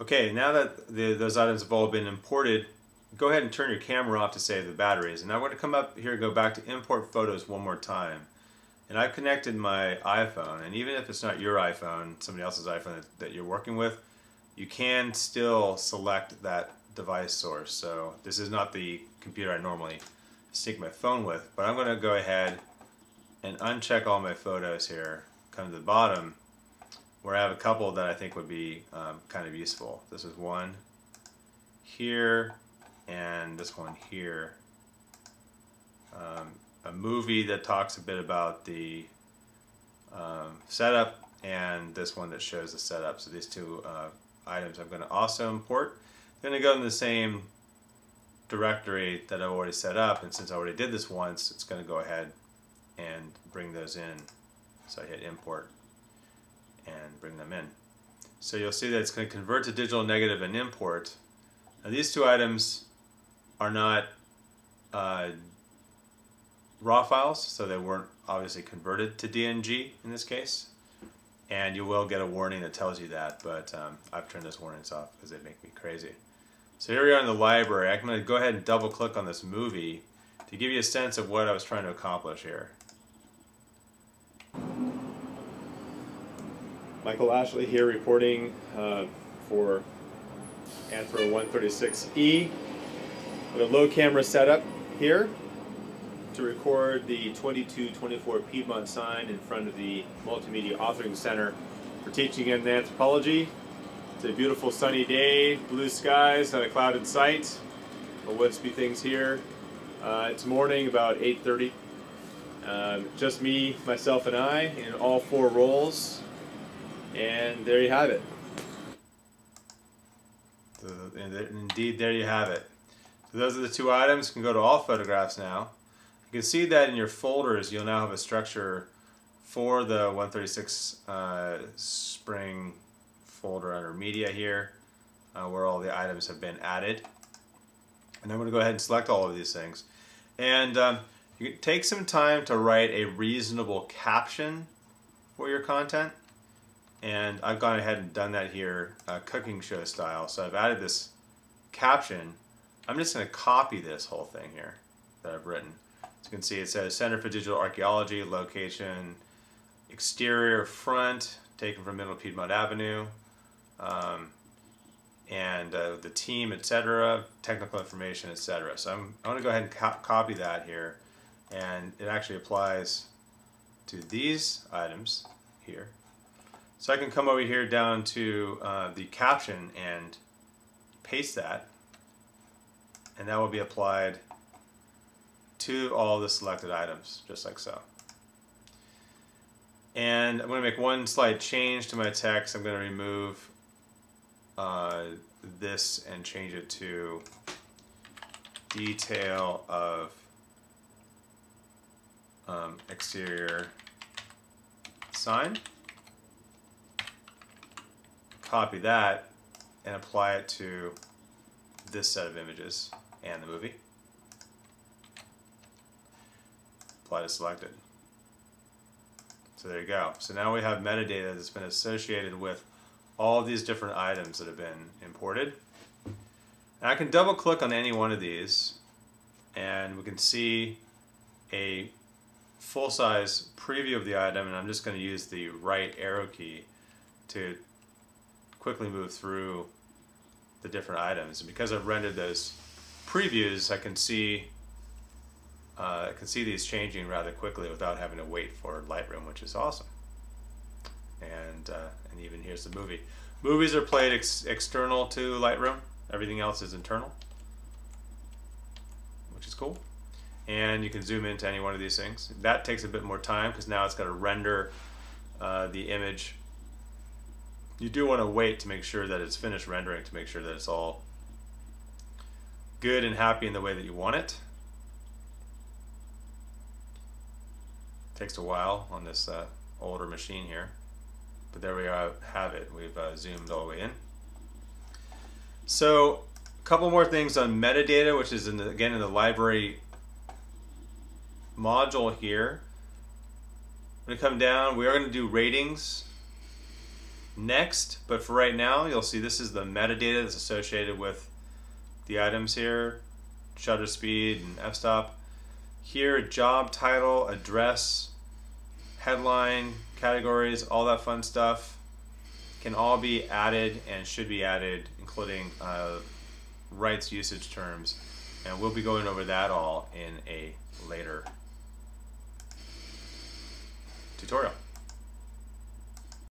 Okay, now that those items have all been imported, go ahead and turn your camera off to save the batteries. And now we're going to come up here, go back to import photos one more time. And I've connected my iPhone, and even if it's not your iPhone, somebody else's iPhone that you're working with, you can still select that device source. So this is not the computer I normally sync my phone with, but I'm going to go ahead and uncheck all my photos here, come to the bottom, where I have a couple that I think would be kind of useful. This is one here, and this one here. A movie that talks a bit about the setup, and this one that shows the setup. So these two items I'm going to also import. I'm going to go in the same directory that I've already set up, and since I already did this once, it's going to go ahead and bring those in. So I hit import and bring them in. So you'll see that it's going to convert to digital negative and import. Now these two items are not raw files, so they weren't obviously converted to DNG in this case, and you will get a warning that tells you that, but I've turned those warnings off because they make me crazy. So here we are in the library. I'm going to go ahead and double click on this movie to give you a sense of what I was trying to accomplish here. Michael Ashley here reporting for Anthro 136E with a low camera setup here to record the 2224 Piedmont sign in front of the Multimedia Authoring Center for Teaching in Anthropology. It's a beautiful sunny day, blue skies, not a cloud in sight. No wispy things here. It's morning, about 8:30. Just me, myself, and I in all four roles. And there you have it. Indeed, there you have it. So those are the two items. You can go to all photographs now. You can see that in your folders you'll now have a structure for the 136 spring folder under media here, where all the items have been added. And I'm going to go ahead and select all of these things. And you can take some time to write a reasonable caption for your content. And I've gone ahead and done that here, cooking show style. So I've added this caption. I'm just going to copy this whole thing here that I've written. As you can see, it says Center for Digital Archaeology, location, exterior front, taken from Middle Piedmont Avenue, and the team, etc., technical information, etc. So I'm going to go ahead and copy that here, and it actually applies to these items here. So I can come over here down to the caption and paste that, and that will be applied to all the selected items, just like so. And I'm going to make one slight change to my text. I'm going to remove this and change it to detail of exterior sign. Copy that and apply it to this set of images and the movie. Apply to selected. So there you go. So now we have metadata that's been associated with all these different items that have been imported. And I can double click on any one of these and we can see a full-size preview of the item, and I'm just going to use the right arrow key to quickly move through the different items. And because I've rendered those previews, I can see these changing rather quickly without having to wait for Lightroom, which is awesome. And even here's the movie. Movies are played external to Lightroom. Everything else is internal, which is cool. And you can zoom into any one of these things. That takes a bit more time because now it's got to render the image. You do want to wait to make sure that it's finished rendering, to make sure that it's all good and happy in the way that you want it. Takes a while on this older machine here, but there we have it. We've zoomed all the way in. So a couple more things on metadata, which is again in the library module here. When we come down, we are going to do ratings. next, but for right now, you'll see this is the metadata that's associated with the items here, shutter speed and f-stop. Here, job title, address, headline, categories, all that fun stuff can all be added and should be added, including rights usage terms. And we'll be going over that all in a later tutorial.